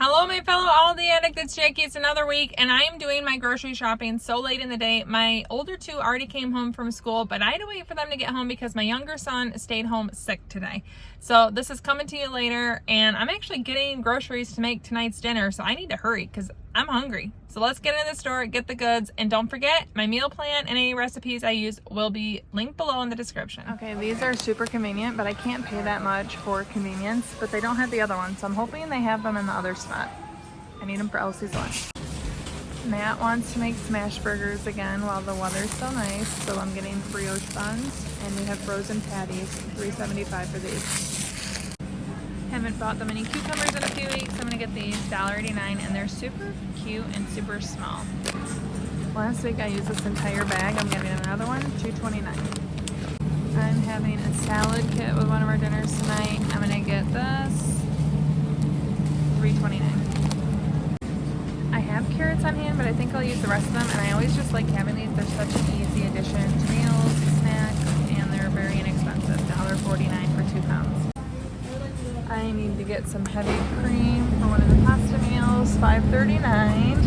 Hello, my fellow ALDI addict. It's Jackie. It's another week, and I am doing my grocery shopping so late in the day. My older two already came home from school, but I had to wait for them to get home because my younger son stayed home sick today. So this is coming to you later, and I'm actually getting groceries to make tonight's dinner, so I need to hurry because I'm hungry. So let's get into the store, get the goods, and don't forget, my meal plan and any recipes I use will be linked below in the description. Okay, these are super convenient, but I can't pay that much for convenience, but they don't have the other ones, so I'm hoping they have them in the other spot. I need them for Elsie's lunch. Matt wants to make smash burgers again while the weather's so nice, so I'm getting brioche buns, and we have frozen patties, $3.75 for these. Haven't bought them any cucumbers in a few weeks. I'm gonna get these, $1.89, and they're super cute and super small. Last week I used this entire bag. I'm getting another one, $2.29. I'm having a salad kit with one of our dinners tonight. I'm gonna get this, $3.29. I have carrots on hand, but I think I'll use the rest of them, and I always just like having these. They're such an easy addition to meals, snacks, and they're very inexpensive, $1.49 for 2 pounds. I need to get some heavy cream for one of the pasta meals, $5.39.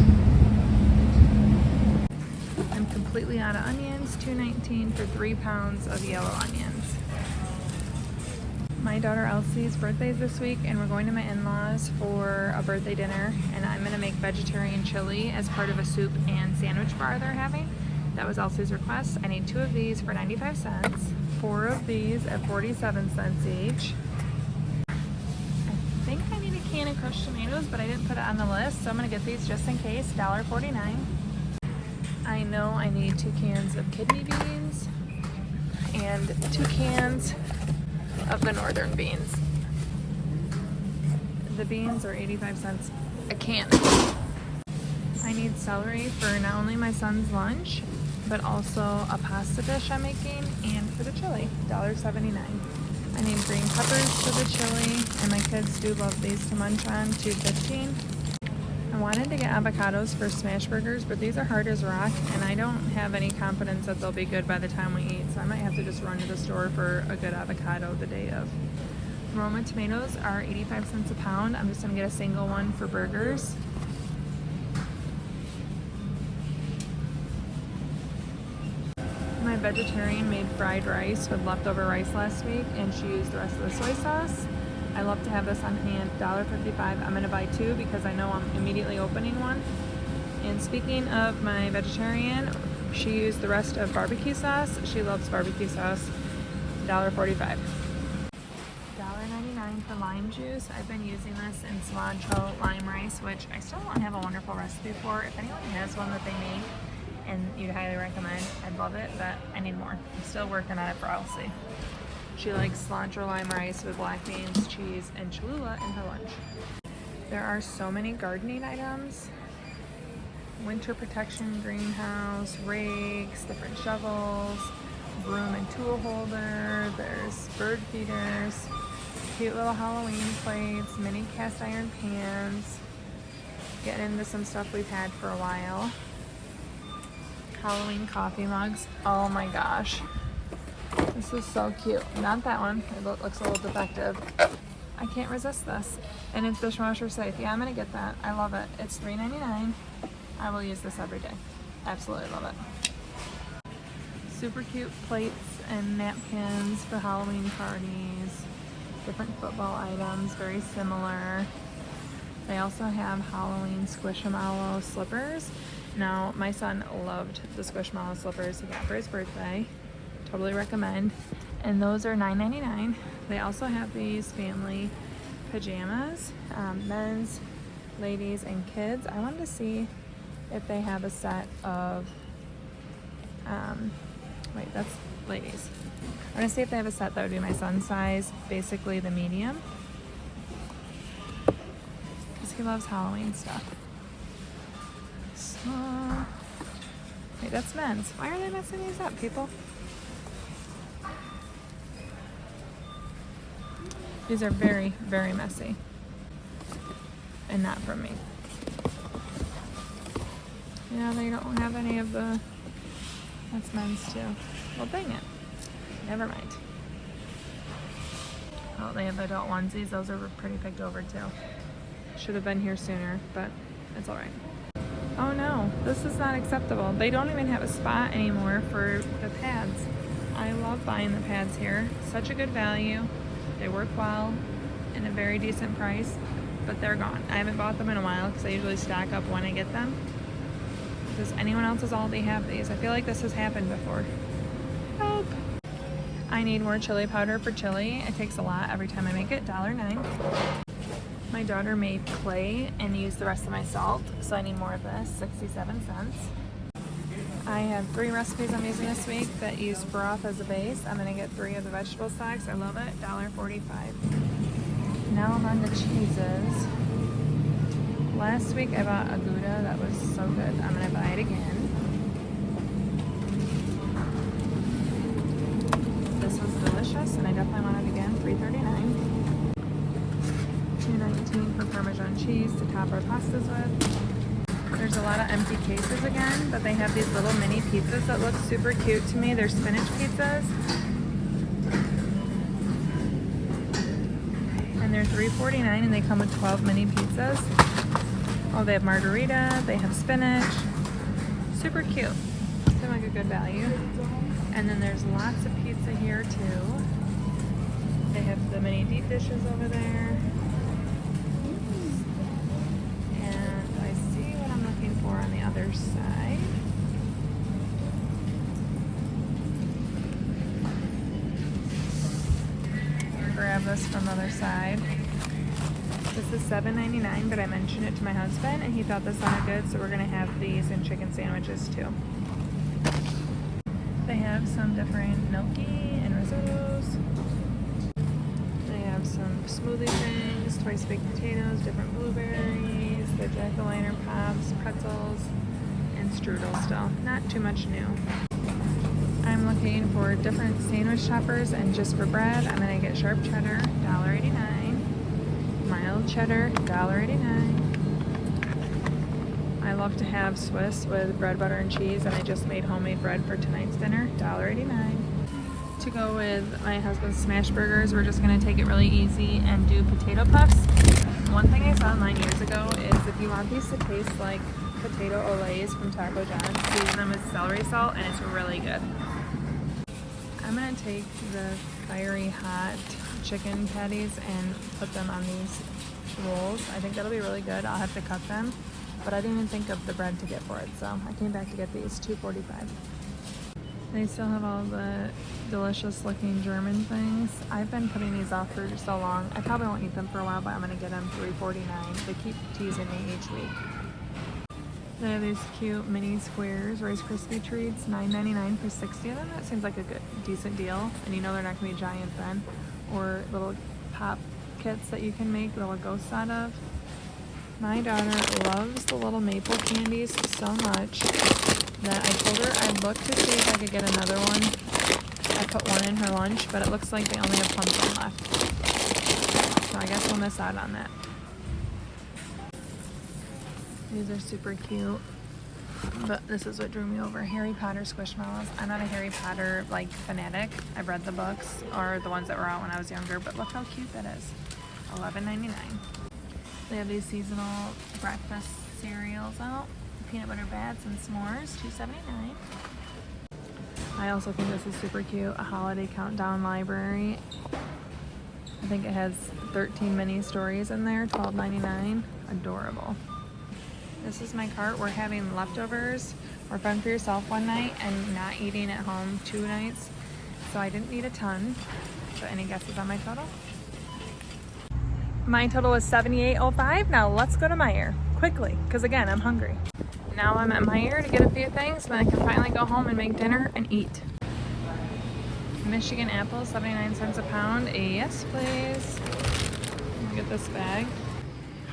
I'm completely out of onions, $2.19 for 3 pounds of yellow onions. My daughter Elsie's birthday is this week, and we're going to my in-laws for a birthday dinner, and I'm going to make vegetarian chili as part of a soup and sandwich bar they're having. That was Elsie's request. I need 2 of these for 95 cents, 4 of these at 47 cents each. I think I need a can of crushed tomatoes, but I didn't put it on the list, so I'm going to get these just in case, $1.49. I know I need 2 cans of kidney beans and 2 cans of the northern beans. The beans are 85 cents a can. I need celery for not only my son's lunch, but also a pasta dish I'm making and for the chili, $1.79. I need green peppers for the chili, and my kids do love these to munch on, $2.15. I wanted to get avocados for smash burgers, but these are hard as rock, and I don't have any confidence that they'll be good by the time we eat, so I might have to just run to the store for a good avocado the day of. Roma tomatoes are 85 cents a pound. I'm just going to get a single one for burgers. My vegetarian made fried rice with leftover rice last week, and she used the rest of the soy sauce. I love to have this on hand, $1.55. I'm going to buy 2 because I know I'm immediately opening one. And speaking of my vegetarian, she used the rest of barbecue sauce. She loves barbecue sauce, $1.45. $1.99 for lime juice. I've been using this in cilantro lime rice, which I still don't have a wonderful recipe for. If anyone has one that they make and you'd highly recommend, I'd love it, but I need more. I'm still working on it for Elsie. She likes cilantro lime rice with black beans, cheese, and Cholula in her lunch. There are so many gardening items. Winter protection greenhouse, rakes, different shovels, broom and tool holder, there's bird feeders, cute little Halloween plates, mini cast iron pans. Getting into some stuff we've had for a while. Halloween coffee mugs. Oh my gosh. This is so cute. Not that one. It looks a little defective. I can't resist this. And it's dishwasher safe. Yeah, I'm going to get that. I love it. It's $3.99. I will use this every day. Absolutely love it. Super cute plates and napkins for Halloween parties. Different football items. Very similar. They also have Halloween Squishmallow slippers. Now, my son loved the Squishmallow slippers he got for his birthday. Totally recommend. And those are $9.99. They also have these family pajamas, men's, ladies, and kids. I wanted to see if they have a set of, wait, that's ladies. I want to see if they have a set that would be my son's size, basically the medium, because he loves Halloween stuff. So, wait, that's men's. Why are they messing these up, people? These are very, very messy. And not from me. Yeah, they don't have any of the... That's men's too. Well, dang it. Never mind. Oh, they have adult onesies. Those are pretty picked over too. Should have been here sooner, but it's all right. Oh no, this is not acceptable. They don't even have a spot anymore for the pads. I love buying the pads here. Such a good value. They work well and a very decent price, but they're gone. I haven't bought them in a while because I usually stock up when I get them. Does anyone else's ALDI have these? I feel like this has happened before. Help! I need more chili powder for chili. It takes a lot every time I make it. $1.09. My daughter made clay and used the rest of my salt, so I need more of this. 67 cents. I have 3 recipes I'm using this week that use broth as a base. I'm gonna get 3 of the vegetable stocks. I love it. $1.45. Now I'm on the cheeses. Last week I bought a Gouda that was so good. I'm gonna buy it again. This was delicious and I definitely want it again. $3.39. $2.19 for Parmesan cheese to top our pastas with. There's a lot of empty cases again, but they have these little mini pizzas that look super cute to me. They're spinach pizzas. And they're $3.49 and they come with 12 mini pizzas. Oh, they have margarita, they have spinach. Super cute. Seem like a good value. And then there's lots of pizza here too. They have the mini deep dishes over there. On the other side. Grab this from the other side. This is $7.99, but I mentioned it to my husband and he thought this sounded good, so we're gonna have these in chicken sandwiches too. They have some different gnocchi and risottos. They have some smoothie things, twice baked potatoes, different blueberries, the jack-o'-lantern pops, pretzels, and strudel still. Not too much new. I'm looking for different sandwich toppers, and just for bread, I'm gonna get sharp cheddar, $1.89. Mild cheddar, $1.89. I love to have Swiss with bread, butter, and cheese, and I just made homemade bread for tonight's dinner, $1.89. To go with my husband's smash burgers, we're just gonna take it really easy and do potato puffs. One thing I saw online years ago is if you want these to taste like potato olays from Taco John's, season them with celery salt and it's really good. I'm gonna take the fiery hot chicken patties and put them on these rolls. I think that'll be really good. I'll have to cut them, but I didn't even think of the bread to get for it, so I came back to get these, $2.45. They still have all the delicious looking German things. I've been putting these off for so long. I probably won't eat them for a while, but I'm gonna get them $3.49. They keep teasing me each week. They have these cute mini squares, Rice Krispie treats, $9.99 for 60 of them. That seems like a good, decent deal. And you know they're not gonna be giant then. Or little pop kits that you can make little ghosts out of. My daughter loves the little maple candies so much that I told her I'd look to see if I could get another one. I put one in her lunch, but it looks like they only have pumpkin left. So I guess we'll miss out on that. These are super cute, but this is what drew me over. Harry Potter Squishmallows. I'm not a Harry Potter like fanatic. I've read the books or the ones that were out when I was younger, but look how cute that is. $11.99. They have these seasonal breakfast cereals out. Peanut butter bats and s'mores, $2.79. I also think this is super cute. A holiday countdown library. I think it has 13 mini stories in there, $12.99. Adorable. This is my cart. We're having leftovers or fun for yourself one night and not eating at home 2 nights. So I didn't need a ton. So any guesses on my total? My total is $78.05. Now let's go to Meijer quickly, because again, I'm hungry. Now I'm at Meijer to get a few things, then I can finally go home and make dinner and eat. Michigan apples, 79 cents a pound. Yes, please. Let me get this bag.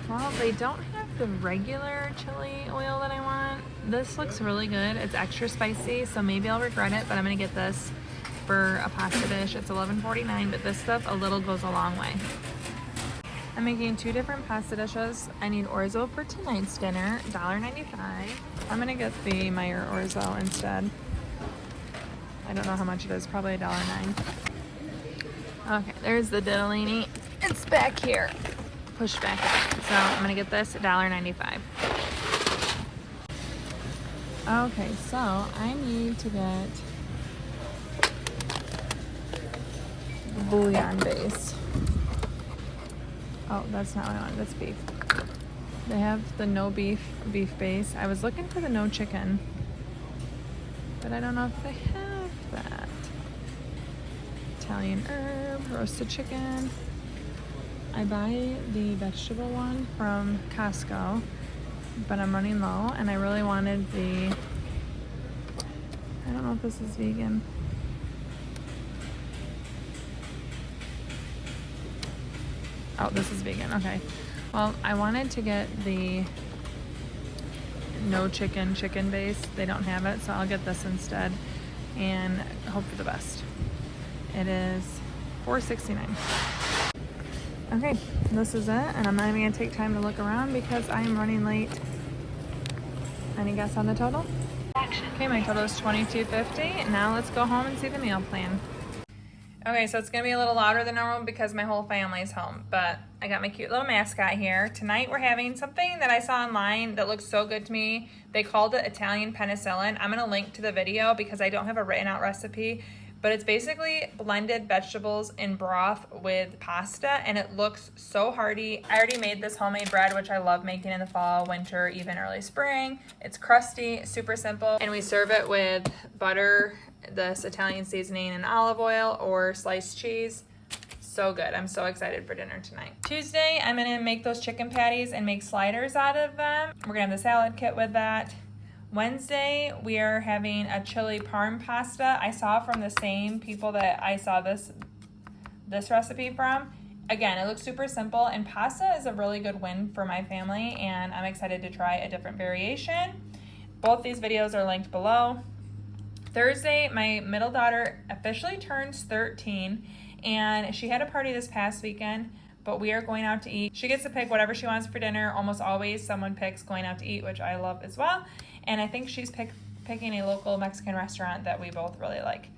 Well, they don't have the regular chili oil that I want. This looks really good. It's extra spicy, so maybe I'll regret it, but I'm gonna get this for a pasta dish. It's $11.49, but this stuff, a little goes a long way. I'm making 2 different pasta dishes. I need orzo for tonight's dinner, $1.95. I'm gonna get the Meijer orzo instead. I don't know how much it is, probably $1.09. Okay, there's the diddlini. It's back here. push back up. So I'm gonna get this $1.95. Okay, so I need to get the bouillon base. Oh, that's not what I want. That's beef. They have the no beef base. I was looking for the no chicken, but I don't know if they have that. Italian herb, roasted chicken. I buy the vegetable one from Costco, but I'm running low and I really wanted the, I don't know if this is vegan. Oh, this is vegan, okay. Well, I wanted to get the no chicken base. They don't have it, so I'll get this instead and hope for the best. It is $4.69. Okay, this is it, and I'm not even gonna take time to look around because I am running late. Any guess on the total? Okay, my total is $22.50. Now let's go home and see the meal plan. Okay, so it's gonna be a little louder than normal because my whole family's home, but I got my cute little mascot here. Tonight we're having something that I saw online that looks so good to me. They called it Italian penicillin. I'm gonna link to the video because I don't have a written out recipe, but it's basically blended vegetables in broth with pasta, and it looks so hearty. I already made this homemade bread, which I love making in the fall, winter, even early spring. It's crusty, super simple, and we serve it with butter, this Italian seasoning, and olive oil, or sliced cheese. So good. I'm so excited for dinner tonight. Tuesday, I'm gonna make those chicken patties and make sliders out of them. We're gonna have the salad kit with that. Wednesday, we are having a chili parm pasta. I saw from the same people that I saw this recipe from. Again, it looks super simple, and pasta is a really good win for my family, and I'm excited to try a different variation. Both these videos are linked below. Thursday, my middle daughter officially turns 13, and she had a party this past weekend, but we are going out to eat. She gets to pick whatever she wants for dinner. Almost always someone picks going out to eat, which I love as well. And I think she's picking a local Mexican restaurant that we both really like.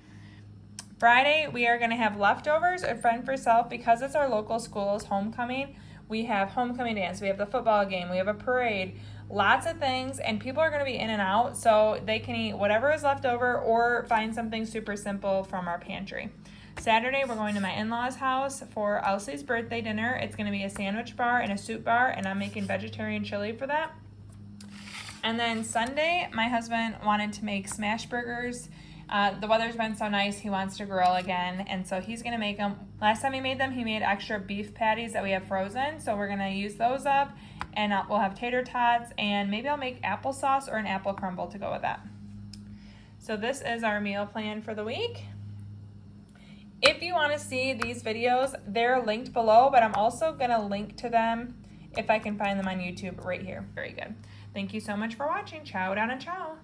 Friday, we are gonna have leftovers, a friend for self, because it's our local school's homecoming. We have homecoming dance, we have the football game, we have a parade, lots of things, and people are gonna be in and out, so they can eat whatever is left over or find something super simple from our pantry. Saturday, we're going to my in-laws' house for Elsie's birthday dinner. It's gonna be a sandwich bar and a soup bar, and I'm making vegetarian chili for that. And then Sunday, my husband wanted to make smash burgers. The weather's been so nice, he wants to grill again, and so he's gonna make them. Last time he made them, he made extra beef patties that we have frozen, so we're gonna use those up, and we'll have tater tots, and maybe I'll make applesauce or an apple crumble to go with that. So this is our meal plan for the week. If you wanna see these videos, they're linked below, but I'm also gonna link to them if I can find them on YouTube right here. Very good. Thank you so much for watching. Ciao down and ciao.